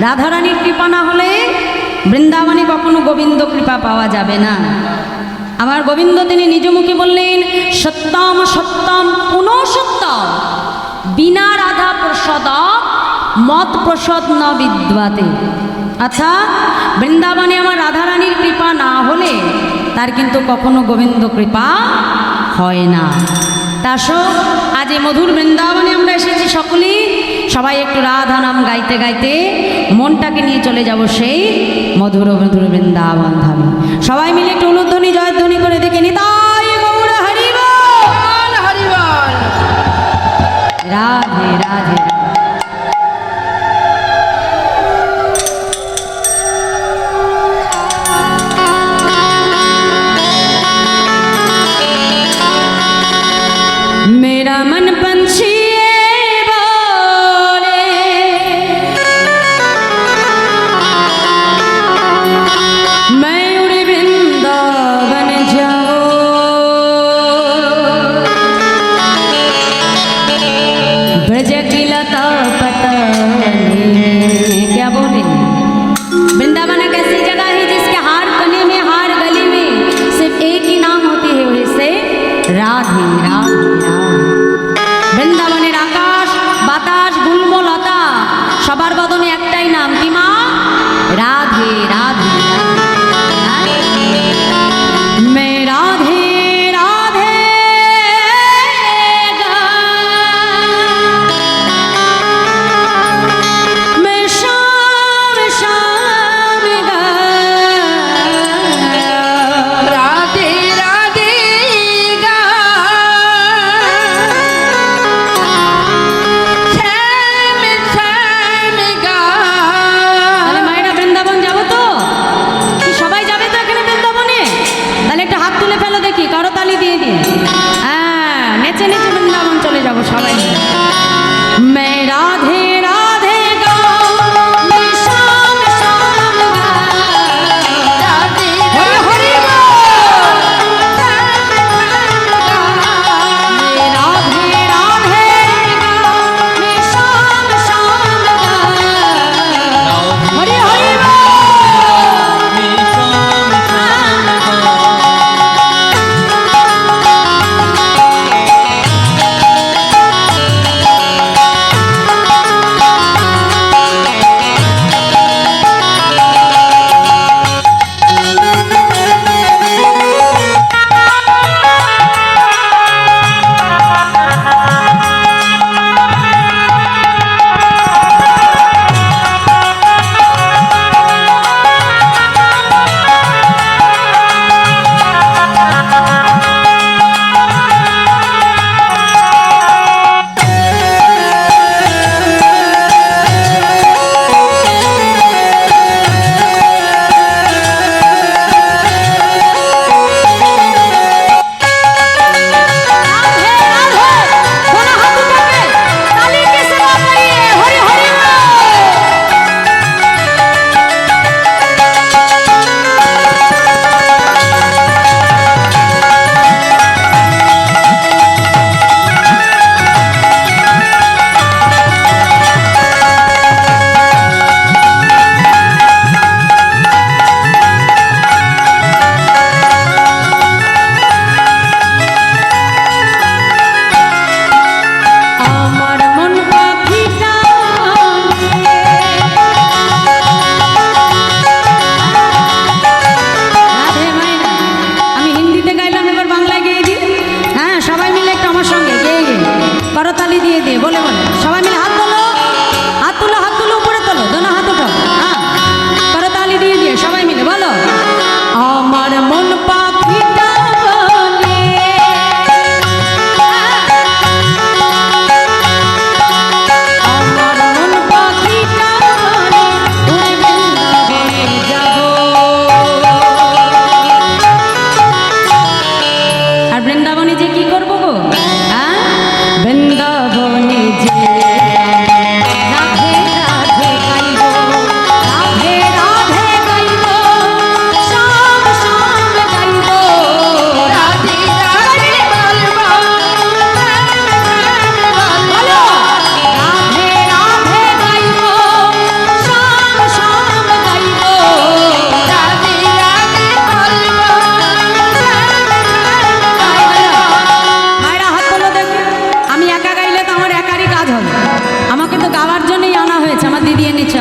রাধারানীর কৃপা না হলে বৃন্দাবনে কখনো গোবিন্দ কৃপা পাওয়া যাবে না। আমার গোবিন্দ তিনি নিজ মুখে বললেন, সত্যম সত্যম পুনঃ সত্যম বিনা রাধা প্রসাদ মত প্রসাদ ন বিদ্যাতে। আচ্ছা, বৃন্দাবনে আমার রাধারানীর কৃপা না হলে তার কিন্তু কখনো গোবিন্দ কৃপা হয় না। তাসো আজ এই মধুর বৃন্দাবনে আমরা এসেছি সকলেই, সবাই একটু রাধা নাম গাইতে গাইতে মনটাকে নিয়ে চলে যাব সেই মধুর মধুর বৃন্দাবন ধামে। সবাই মিলে একটু উলুধ্বনি জয়ধ্বনি করে দেখে নিতাই গৌর হরি বল, হরি বল, রাধে রাধে। मेरा मन पंछी बोले, मैं उड़े वृंदावन जाऊं, ब्रज की लता पतनी। क्या बोले? वृंदावन एक ऐसी जगह है जिसके हर कोने में हर गली में सिर्फ एक ही नाम होती है, वैसे राधे राधे। বৃন্দাবনের আকাশ বাতাস গুল্মলতা সবার বদনে একটাই নাম, কি মা? রাধে রাধে। মে রাধে রাধে গা, মে শ্যাম শ্যাম গা, রাধে রাধে গা, শ্যাম শ্যাম গা। তাহলে মায়েরা বৃন্দাবন যাবো তো?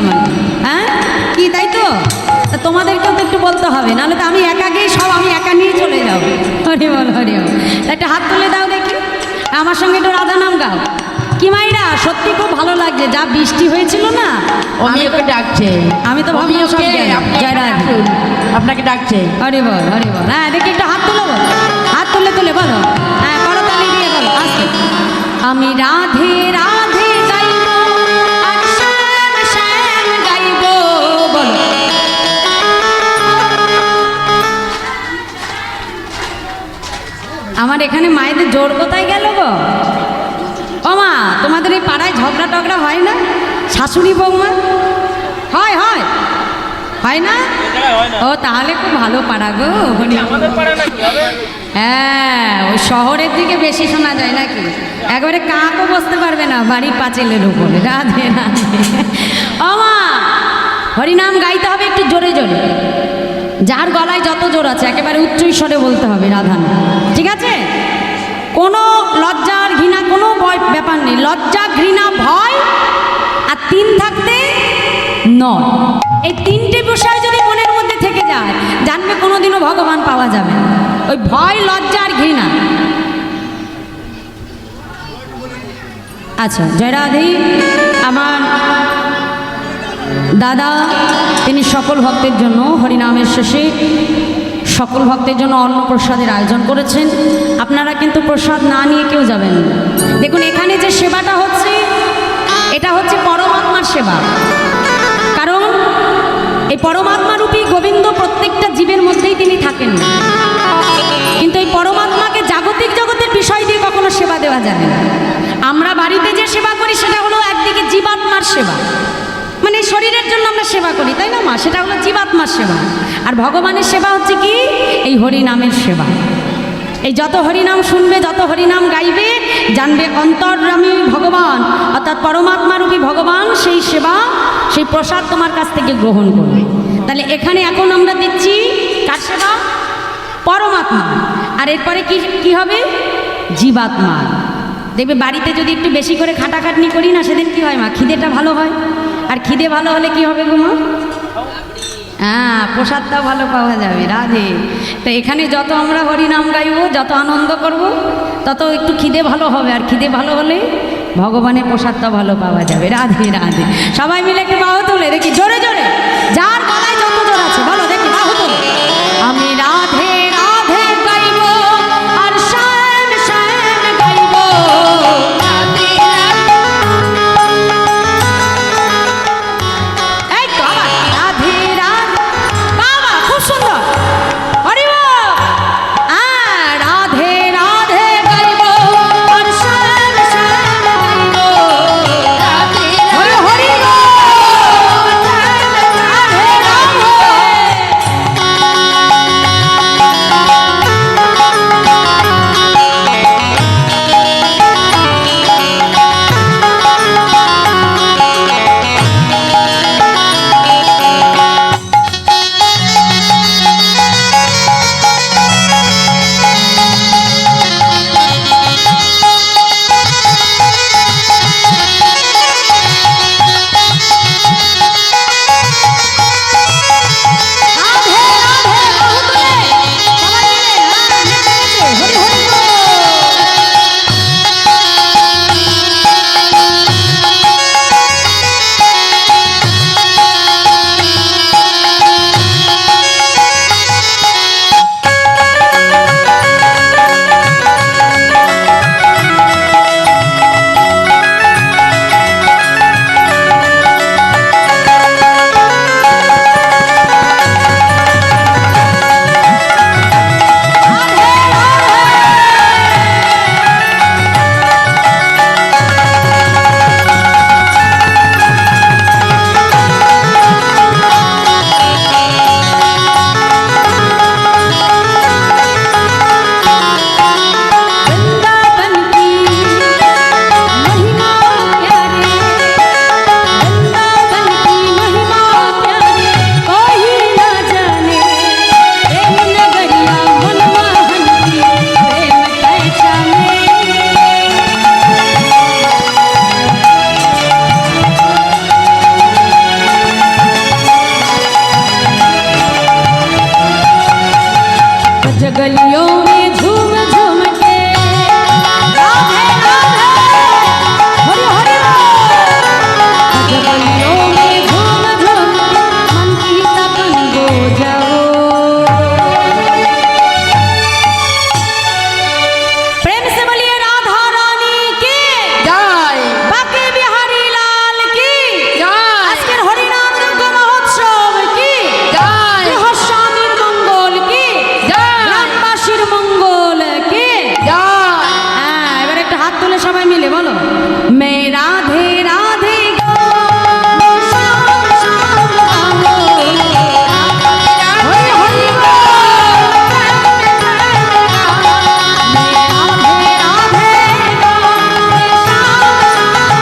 আমাকে, হ্যাঁ কি তাই তো? তা তোমাদেরকেও তো একটু বলতে হবে, নাহলে তো আমি একা গিয়ে সব আমি একা নিয়ে চলে যাবো। হরি বল হরি বল। একটা হাত তুলে দাও দেখি, আমার সঙ্গে একটু রাধা নাম গাও। কি মাইরা সত্যি খুব ভালো লাগছে, যা বৃষ্টি হয়েছিল না। আমি ওকে ডাকছে, আমি তো ভাবলাম সব জয় রাধে, আপনাকে ডাকছে। হরি বল হরি বল। হ্যাঁ দেখি একটু হাত তুলে বল, হাত তুলে তুলে বলো, হ্যাঁ করতালি দিয়ে বলো আস্তে। আমি রাধে রাধে গাইব আর শ্যাম শ্যাম গাইব, বলো। আমার এখানে মায়েদের জোর কোথায় গেল গো? ও মা, তোমাদের এই পাড়ায় ঝগড়া টগড়া হয় না? শাশুড়ি বৌমা হয় হয় হয় না? ও তাহলে খুব ভালো পাড়া গো। হ্যাঁ, ওই শহরের দিকে বেশি শোনা যায় নাকি? একবারে কাকও বসতে পারবে না বাড়ির পাঁচিলের উপরে। রাধে রাধে। ও মা, হরিনাম গাইতে হবে একটু জোরে জোরে, যার গলায় যত জোর আছে একেবারে উচ্চ স্বরে বলতে হবে রাধা নাম, ঠিক আছে? কোনো লজ্জার ঘৃণা কোনো ব্যাপার নেই। লজ্জা ঘৃণা ভয় আর তিন থাকতে নয়, এই তিনটে বিষয় যদি মনের মধ্যে থেকে যায় জানবে কোনোদিনও ভগবান পাওয়া যাবে না। ওই ভয় লজ্জা আর ঘৃণা। আচ্ছা, জয় রাধে। আমার দাদা তিনি সকল ভক্তের জন্য হরিনামের শেষে সকল ভক্তের জন্য অন্নপ্রসাদের আয়োজন করেছেন। আপনারা কিন্তু প্রসাদ না নিয়ে কেউ যাবেন না। দেখুন এখানে যে সেবাটা হচ্ছে এটা হচ্ছে পরমাত্মার সেবা, কারণ এই পরমাত্মারূপী গোবিন্দ প্রত্যেকটা জীবের মধ্যেই তিনি থাকেন না, কিন্তু এই পরমাত্মাকে জাগতিক জগতের বিষয় দিয়ে কখনো সেবা দেওয়া যাবে না। আমরা বাড়িতে যে সেবা করি সেটা হলো একদিকে জীবাত্মার সেবা, মানে শরীরের জন্য আমরা সেবা করি, তাই না মা? সেটা হলো জীবাত্মার সেবা। আর ভগবানের সেবা হচ্ছে কি? এই হরিনামের সেবা। এই যত হরিনাম শুনবে, যত হরিনাম গাইবে, জানবে অন্তর্যামী ভগবান অর্থাৎ পরমাত্মারূপী ভগবান সেই সেবা, সেই প্রসাদ তোমার কাছ থেকে গ্রহণ করবে। তাহলে এখানে এখন আমরা দিচ্ছি কার সেবা? পরমাত্মা। আর এরপরে কি কি হবে? জীবাত্মা। দেখবে বাড়িতে যদি একটু বেশি করে খাটাখাটনি করি না, সেদিন কি হয় মা? খিদেটা ভালো হয়। আর খিদে ভালো হলে কি হবে গো মা? হ্যাঁ, প্রসাদটা ভালো পাওয়া যাবে। রাধে। তো এখানে যত আমরা হরিনাম গাইব, যত আনন্দ করব, তত একটু খিদে ভালো হবে। আর খিদে ভালো হলে ভগবানের প্রসাদটা ভালো পাওয়া যাবে। রাধে রাধে। সবাই মিলে একটু বাহু তোলে দেখি, জোরে জোরে, যার গলায় যত জোর আছে বলো দেখি, বাহু তোলে। আমি রাধে রাধে গাইব আর শ্যাম শ্যাম গাইব, এই তো আবার রাধে রাধে। বাবা খুব সুন্দর, হরি বল। রাধে রাধে গাইব আর শ্যাম শ্যাম গাইব, হরি হরি বল। गलियों में झूम झूम के राधे राधे हरि हरि बोल। गलियों में झूम झूम के मन की तपन हो जाओ। प्रेम से बोलिए राधा रानी की জয় बाके बिहारी लाल की জয় আজকের হরিনাম যজ্ঞ মহোৎসব কি জয় গৃহস্বামীর মঙ্গল কি জয় গ্রামবাসীর মঙ্গল কি জয় হ্যাঁ এবার একটা হাত তুলে সবাই মিলে বলো মে রাধে রাধে গাও, শ্যাম শ্যাম গাও। হরি হরি বল। মে রাধে রাধে গাও, হরি হরি বল।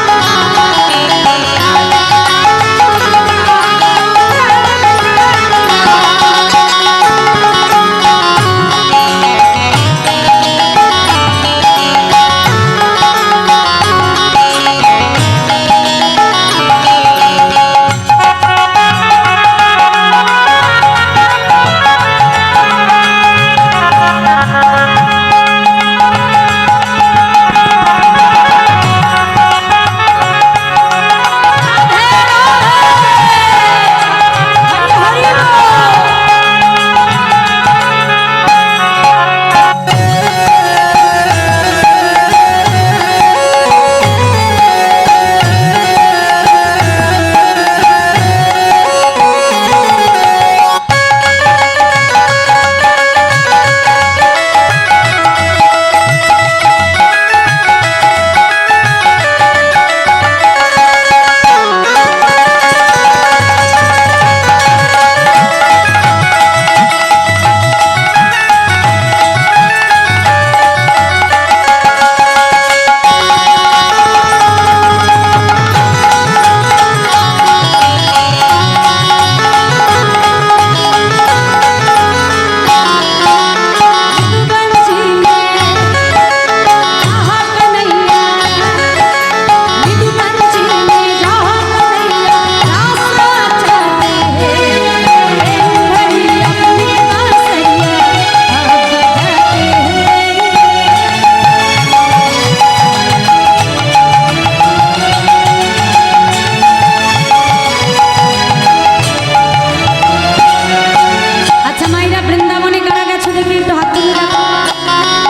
আচ্ছা মাইরা বৃন্দাবনে কারা গেছো দেখি একটু হাত তুলে রাখো।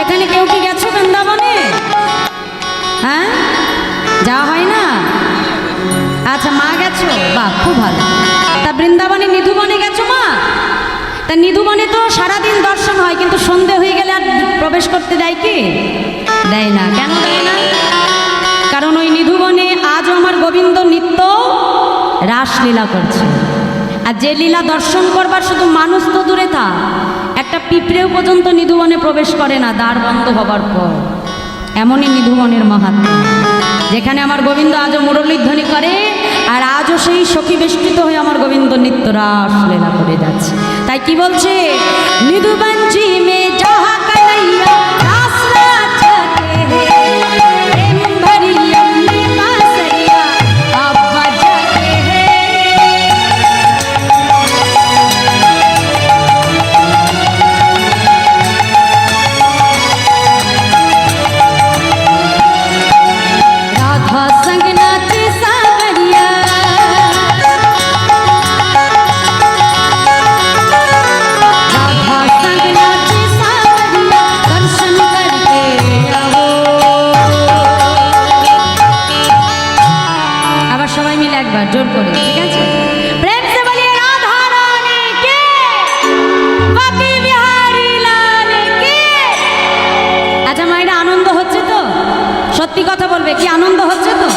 এখানে কেউ কি গেছো বৃন্দাবনে? হ্যাঁ যাওয়া হয় না? আচ্ছা মা গেছো, বাহ খুব ভালো। তা বৃন্দাবনে নিধুবনে গেছো মা? তা নিধুবনে তো সারাদিন দর্শন হয়, কিন্তু সন্ধে হয়ে গেলে আর প্রবেশ করতে দেয় কি? দেয় না। কেন দেয় না? কারণ ওই নিধুবনে আজও আমার গোবিন্দ নিত্য রাসলীলা করছে। আর যে লীলা দর্শন করবার শুধু মানুষ তো দূরে থাক, একটা পিঁপড়েও পর্যন্ত নিধুবনে প্রবেশ করে না দ্বার বন্ধ হবার পর। এমনই নিধুবনের মাহাত্ম্য, যেখানে আমার গোবিন্দ আজও মুরলীধ্বনি করে, আর আজও সেই সখী বেষ্টিত হয়ে আমার গোবিন্দ নিত্য রাসলীলা করে যাচ্ছে। তাই কি বলছে? নিধুবঞ্জি মে যাহা কানাইয়া রাস নাচতে হে, প্রেম ভরি অমনি বাঁশরিয়া अब बजाते हैं। राधा संग नाचे सावरिया, राधा संग नाचे सावरिया, दर्शन करके आओ। আবার সবাই মিলে একবার জোর করে, ঠিক আছে? প্রেম সে বলিয়ে রাধা রানী কে, বাকি বিহারি লাল কে। আচ্ছা মায়েরা আনন্দ হচ্ছে তো? সত্যি কথা বলবে, কি আনন্দ হচ্ছে তো?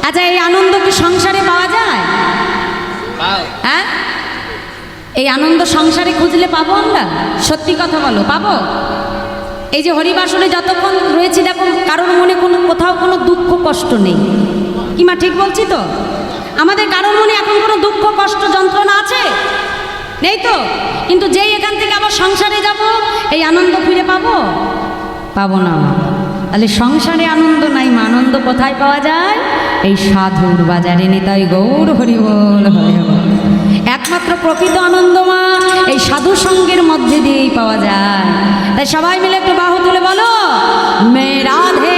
আচ্ছা এই আনন্দ কি সংসারে পাওয়া যায়? হ্যাঁ এই আনন্দ সংসারে খুঁজলে পাবো আমরা? সত্যি কথা বলো, পাবো? এই যে হরিবাসনে যতক্ষণ রয়েছি দেখো কারোর মনে কোনো কোথাও কোনো দুঃখ কষ্ট নেই। কি মা ঠিক বলছি তো? আমাদের কারোর মনে এখন কোনো দুঃখ কষ্ট যন্ত্রণা আছে? নেই তো। কিন্তু যেই এখান থেকে আবার সংসারে যাব, এই আনন্দ ফিরে পাবো? পাবো না। তাহলে সংসারে আনন্দ নাই, মা আনন্দ কোথায় পাওয়া যায়? এই সাধুর বাজারে। নিতাই গৌর হরি বল হরি বল। একমাত্র প্রকৃত আনন্দ মা এই সাধু সঙ্গের মধ্যে দিয়েই পাওয়া যায়। তাই সবাই মিলে একটু বাহু তুলে বলো, মে রাধে